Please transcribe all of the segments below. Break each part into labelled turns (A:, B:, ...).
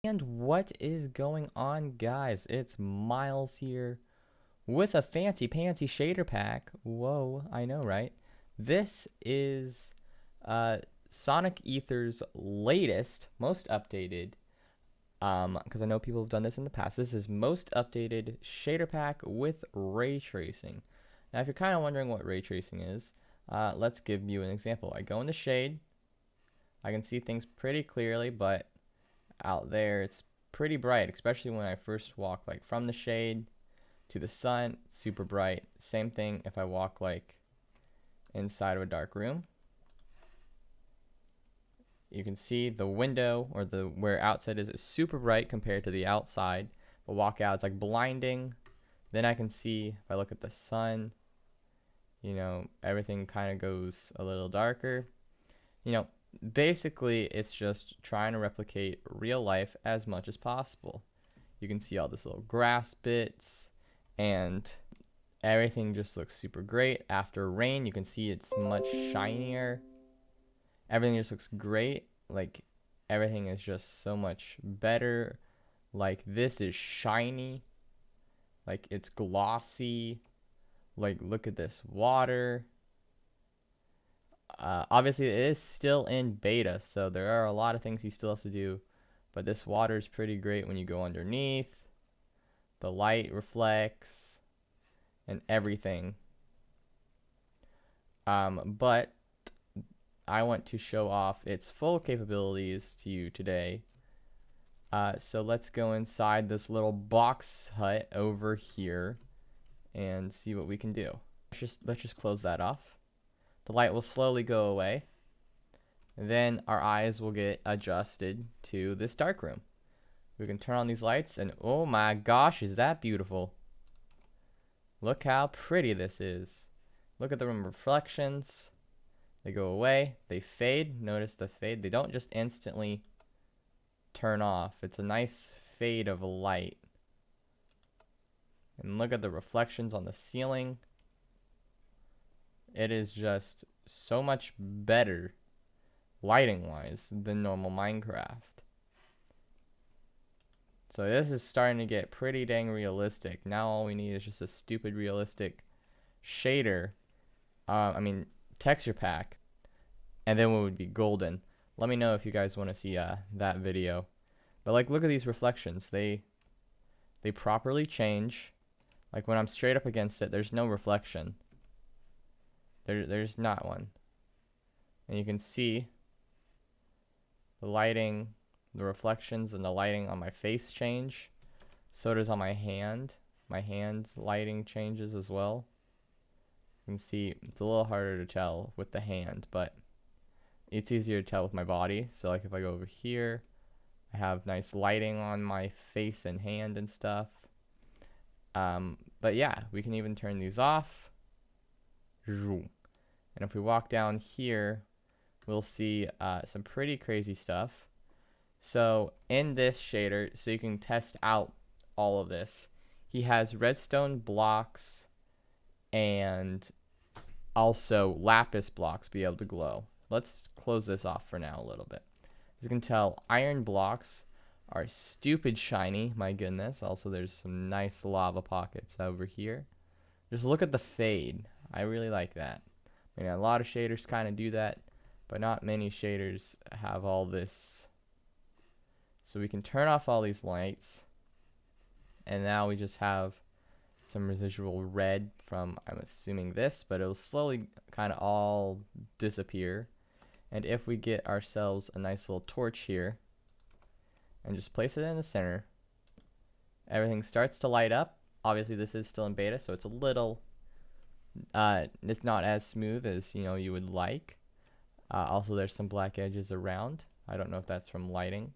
A: And what is going on, guys? It's Miles here with a fancy pantsy shader pack. Whoa, I know, right? This is uh, Sonic Ether's latest, most updated, because I know people have done this in the past. This is most updated shader pack with ray tracing. Now, if you're kind of wondering what ray tracing is, let's give you an example. I go in the shade. I can see things pretty clearly, but out there it's pretty bright, especially when I first walk like from the shade to the sun. It's super bright. Same thing if I walk like inside of a dark room. You can see the window or the where outside is super bright compared to the outside, but walk out it's like blinding. Then I can see if I look at the sun, everything kind of goes a little darker. Basically it's just trying to replicate real life as much as possible. You can see all this little grass bits and everything just looks super great. After rain, you can see it's much shinier. Everything just looks great. Like everything is just so much better. Like this is shiny. Like it's glossy. Like look at this water. Obviously, it is still in beta, so there are a lot of things he still has to do. But this water is pretty great when you go underneath. The light reflects and everything. But I want to show off its full capabilities to you today. So let's go inside this little box hut over here and see what we can do. Let's just close that off. The light will slowly go away. Then our eyes will get adjusted to this dark room. We can turn on these lights and oh my gosh, is that beautiful. Look how pretty this is. Look at the room reflections. They go away, they fade. Notice the fade. They don't just instantly turn off. It's a nice fade of light. And look at the reflections on the ceiling. It is just so much better lighting wise than normal Minecraft. So this is starting to get pretty dang realistic. Now all we need is just a stupid realistic shader, texture pack, and then we would be golden. Let me know if you guys want to see that video. But like look at these reflections. They properly change. Like when I'm straight up against it, there's no reflection. There's not one. And you can see the lighting, the reflections and the lighting on my face change. So does on my hand. My hand's lighting changes as well. You can see it's a little harder to tell with the hand, but it's easier to tell with my body. So like if I go over here, I have nice lighting on my face and hand and stuff. But yeah, we can even turn these off. And if we walk down here, we'll see some pretty crazy stuff. So in this shader, so you can test out all of this, he has redstone blocks and also lapis blocks be able to glow. Let's close this off for now a little bit. As you can tell, iron blocks are stupid shiny. My goodness. Also, there's some nice lava pockets over here. Just look at the fade. I really like that. I mean, a lot of shaders kind of do that, but not many shaders have all this. So we can turn off all these lights, and now we just have some residual red from, I'm assuming this, but it'll slowly kind of all disappear. And if we get ourselves a nice little torch here and just place it in the center, everything starts to light up. Obviously this is still in beta, so it's a little it's not as smooth as you would like. Also there's some black edges around. I don't know if that's from lighting,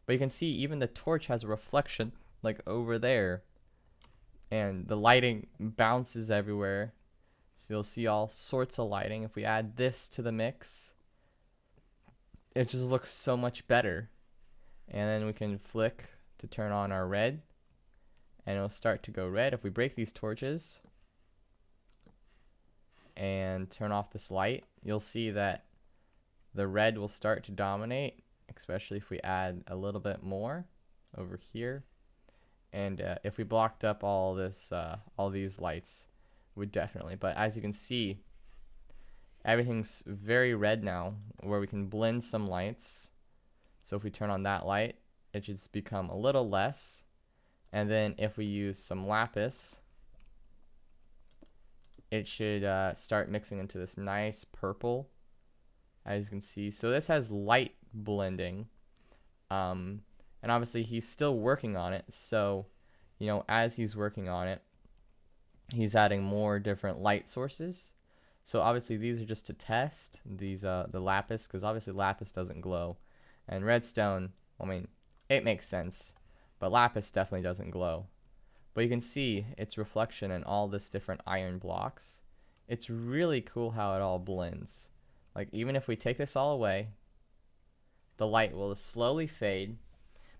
A: but you can see even the torch has a reflection like over there, and the lighting bounces everywhere, so you'll see all sorts of lighting. If we add this to the mix, it just looks so much better. And then we can flick to turn on our red, and it'll start to go red. If we break these torches and turn off this light, you'll see that the red will start to dominate, especially if we add a little bit more. over here. And if we blocked up all this, all these lights, would definitely. But as you can see, everything's very red now, where we can blend some lights. So if we turn on that light, it should become a little less. And then if we use some lapis, it should start mixing into this nice purple, as you can see. So this has light blending. And obviously he's still working on it, so as he's working on it, he's adding more different light sources. So obviously these are just to test these the lapis, because obviously lapis doesn't glow, and redstone, I mean, it makes sense, but lapis definitely doesn't glow. But you can see its reflection in all this different iron blocks. It's really cool how it all blends. Like, even if we take this all away, the light will slowly fade.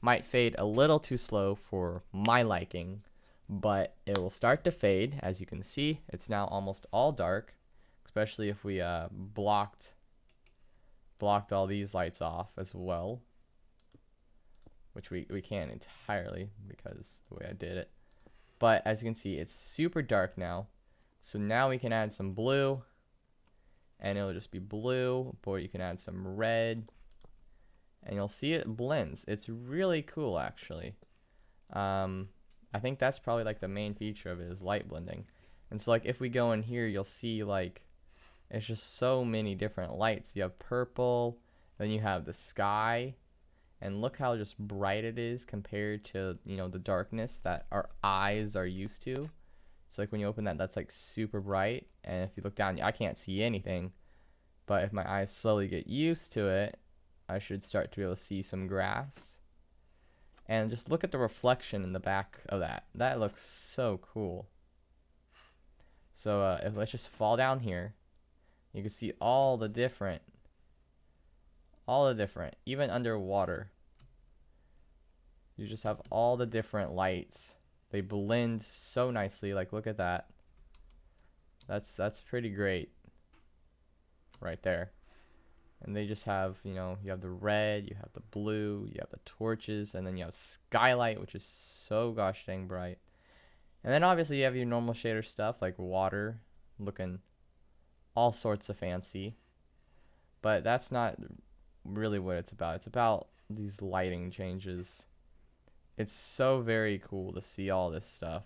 A: Might fade a little too slow for my liking, but it will start to fade. As you can see, it's now almost all dark, especially if we blocked all these lights off as well, which we can't entirely because the way I did it. But as you can see, it's super dark now. So now we can add some blue, and it'll just be blue, or you can add some red, and you'll see it blends. It's really cool, actually. I think that's probably like the main feature of it, is light blending. And so like if we go in here, you'll see like it's just so many different lights. You have purple, then you have the sky, and look how just bright it is compared to the darkness that our eyes are used to. So like when you open that, that's like super bright, and if you look down, I can't see anything. But if my eyes slowly get used to it, I should start to be able to see some grass. And just look at the reflection in the back of that. That looks so cool. So let's just fall down here. You can see all the different, even underwater. You just have all the different lights. They blend so nicely. Like, look at that. That's pretty great right there. And they just have, you have the red, you have the blue, you have the torches, and then you have skylight, which is so gosh dang bright. And then obviously you have your normal shader stuff like water, looking all sorts of fancy. But that's not really what it's about. It's about these lighting changes. It's so very cool to see all this stuff.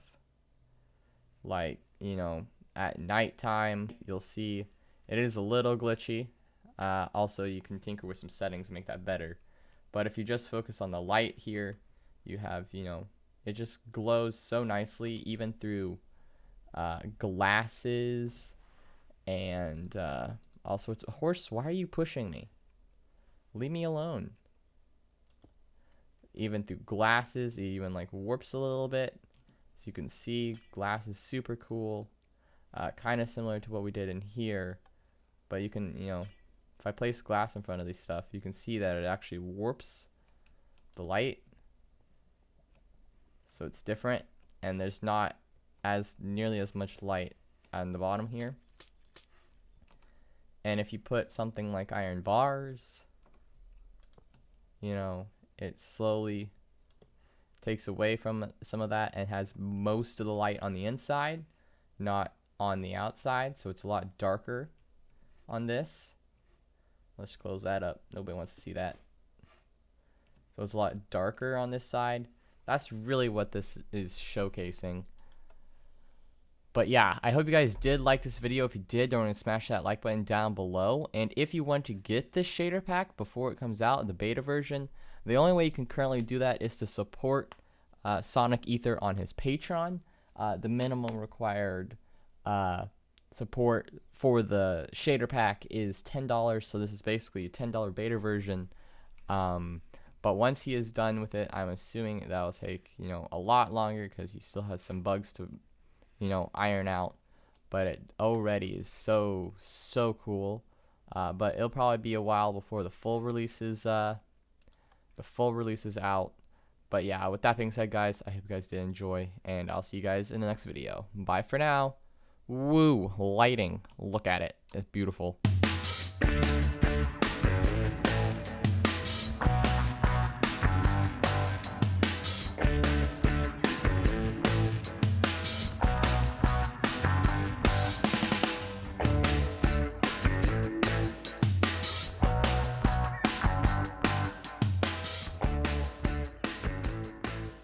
A: Like, at nighttime, you'll see it is a little glitchy. Also, you can tinker with some settings and make that better. But if you just focus on the light here, you have, it just glows so nicely, even through glasses and all sorts of... Horse, why are you pushing me? Leave me alone. Even through glasses, it even like warps a little bit. So you can see glass is super cool. Kind of similar to what we did in here. But you can, if I place glass in front of this stuff, you can see that it actually warps the light. So it's different, and there's not nearly as much light on the bottom here. And if you put something like iron bars, it slowly takes away from some of that and has most of the light on the inside, not on the outside. So it's a lot darker on this. Let's close that up. Nobody wants to see that. So it's a lot darker on this side. That's really what this is showcasing. But yeah, I hope you guys did like this video. If you did, don't forget to smash that like button down below. And if you want to get this shader pack before it comes out in the beta version, the only way you can currently do that is to support Sonic Ether on his Patreon. The minimum required support for the shader pack is $10, so this is basically a $10 beta version. But once he is done with it, I'm assuming that will take a lot longer, because he still has some bugs to iron out. But it already is so cool. But it'll probably be a while before the full release is out. But yeah, with that being said, guys, I hope you guys did enjoy, and I'll see you guys in the next video. Bye for now. Woo, lighting. Look at it. It's beautiful.